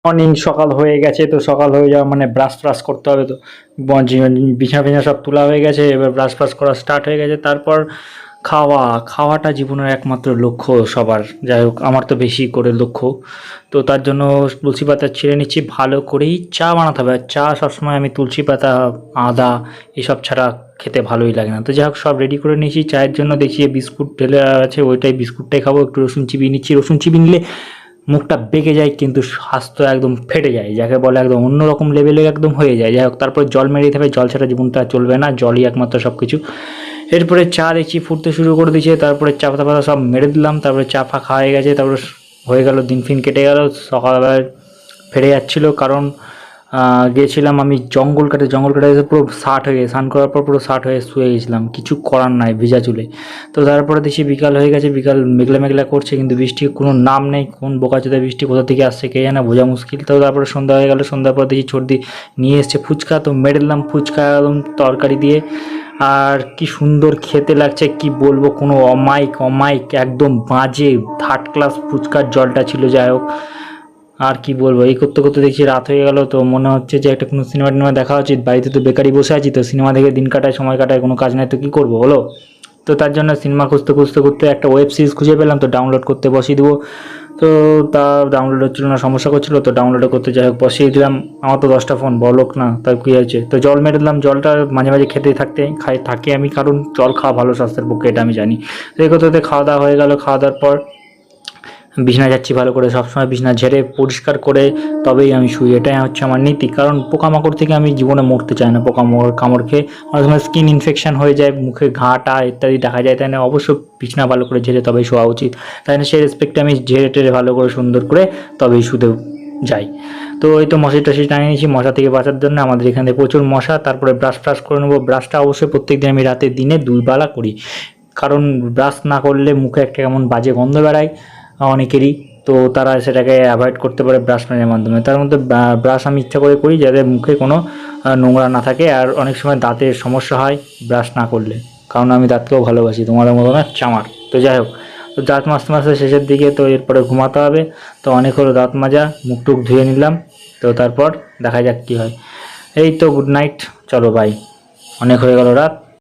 Morning সকাল হয়ে গেছে, তো সকাল হয়ে যাওয়া মানে ব্রাশ ফ্রাশ করতে হবে। তো বিছানা ফিছানা সব তোলা হয়ে গেছে, এবার ব্রাশ ফ্রাশ করা স্টার্ট হয়ে গেছে। তারপর খাওয়াটা জীবনের একমাত্র লক্ষ্য সবার, যাই হোক আমার তো বেশি করে লক্ষ্য। তো তার জন্য তুলসী পাতা ছিঁড়ে নিচ্ছি, ভালো করেই চা বানাতে হবে। আর চা সবসময় আমি তুলসী পাতা, আদা এসব ছাড়া খেতে ভালোই লাগে না। তো যাই হোক সব রেডি করে নিয়েছি, চায়ের জন্য দেখি বিস্কুট ঢেলে আছে, ওইটাই বিস্কুটটাই খাবো। একটু রসুন চিবিয়ে নিচ্ছি, রসুন চিবিয়ে নিলে মুখটা বেঁকে যায় কিন্তু স্বাস্থ্য একদম ফেটে যায়, যাকে বলে একদম অন্যরকম লেভেলে একদম হয়ে যায়। যাই হোক তারপর জল মেরে দিতে হবে, জল ছাড়া জীবনটা চলবে না, জলই একমাত্র সব কিছু। এরপরে চা দেখছি ফুটতে শুরু করে দিয়েছে, তারপরে চা পাতা পাতা সব মেরে দিলাম, তারপরে চা ফা খাওয়া হয়ে গেছে। তারপরে হয়ে গেল, দিন ফিন কেটে গেল। সকালবেলায় ফেরে যাচ্ছিলো, কারণ গিয়েছিলাম আমি জঙ্গল কাটে এসে পুরো ষাট হয়ে গেছে, স্নান করার পর পুরো ষাট হয়ে শুয়ে গেছিলাম, কিছু করার নাই ভিজা চুলে। তো তারপরে দেখি বিকাল হয়ে গেছে, বিকাল মেঘলা মেঘলা করছে কিন্তু বৃষ্টির কোনো নাম নেই। কোন বোকাচোদা বৃষ্টি কোথা থেকে আসছে কে জানে, বোঝা মুশকিল। তো তারপরে সন্ধ্যা হয়ে গেল, সন্ধ্যার পর দেখি সর্দি নিয়ে এসছে ফুচকা, তো মেরে দিলাম ফুচকা একদম তরকারি দিয়ে। আর কি সুন্দর খেতে লাগছে কি বলবো, কোনো অমায়িক একদম বাজে থার্ড ক্লাস ফুচকার জলটা ছিল। যাই হোক আর কি বলবো, এই করতে করতে দেখছি রাত হয়ে গেল। তো মনে হচ্ছে যে একটা কোনো সিনেমা টিনেমা দেখা উচিত, বাড়িতে তো বেকারি বসে আছি, তো সিনেমা দেখে দিন কাটায়, সময় কাটায়, কোনো কাজ নাই তো কী করবো বলো। তো তার জন্য সিনেমা খুঁজতে একটা ওয়েব সিরিজ খুঁজে পেলাম, তো ডাউনলোড করতে বসিয়ে দেবো। তো তা ডাউনলোড হচ্ছিলো না, সমস্যা করছিলো, তো ডাউনলোড করতে যাই হোক বসিয়ে দিলাম। আমার তো 10টা ফোন, বড়লোক না, তাই কী হয়েছে। তো জল মেরে দিলাম, জলটা মাঝে মাঝে খেতে থাকি আমি, কারণ জল খাওয়া ভালো স্বাস্থ্যের পক্ষে, এটা আমি জানি। তো এই করতে খাওয়া দাওয়া হয়ে গেল, খাওয়া দাওয়ার পর বিছানা যাচ্ছি ভালো করে, সবসময় বিছানা ঝেড়ে পরিষ্কার করে তবেই আমি শুই, এটাই হচ্ছে আমার নীতি। কারণ পোকামাকড় থেকে আমি জীবনে মরতে চাই না, পোকামাকড় কামড় খেয়ে অনেক সময় স্কিন ইনফেকশন হয়ে যায়, মুখে ঘাটা ইত্যাদি দেখা যায়, তাই না। অবশ্য বিছানা ভালো করে ঝেড়ে তবেই শোয়া উচিত, তাই না। সেই রেসপেক্টে আমি ঝেড়ে টেড়ে ভালো করে সুন্দর করে তবেই শুতে যাই। তো এই তো মশারি টশারি টানিয়ে নিয়েছি মশা থেকে বাঁচার জন্য, আমাদের এখানে প্রচুর মশা। তারপরে ব্রাশ ফ্রাশ করে নেবো, ব্রাশটা অবশ্যই প্রত্যেকদিন আমি রাতে দিনে 2 বেলা করি, কারণ ব্রাশ না করলে মুখে একটা কেমন বাজে গন্ধ বেড়ায় অনেকেরই। তো তারা সেটাকে অ্যাভয়েড করতে পারে ব্রাশ পানির মাধ্যমে। তার মধ্যে ব্রাশ আমি ইচ্ছা করে করি যাতে মুখে কোনো নোংরা না থাকে। আর অনেক সময় দাঁতের সমস্যা হয় ব্রাশ না করলে, কারণ আমি দাঁতকেও ভালোবাসি, তোমাদের মতো না চামার। তো যাই হোক, তো দাঁত মাজতে মাজতে শেষের দিকে, তো এরপরে ঘুমাতে হবে। তো অনেক হলো দাঁত মাজা, মুখ টুক ধুয়ে নিলাম। তো তারপর দেখা যাক কী হয়। এই তো গুড নাইট, চলো বাই, অনেক হয়ে গেল রাত।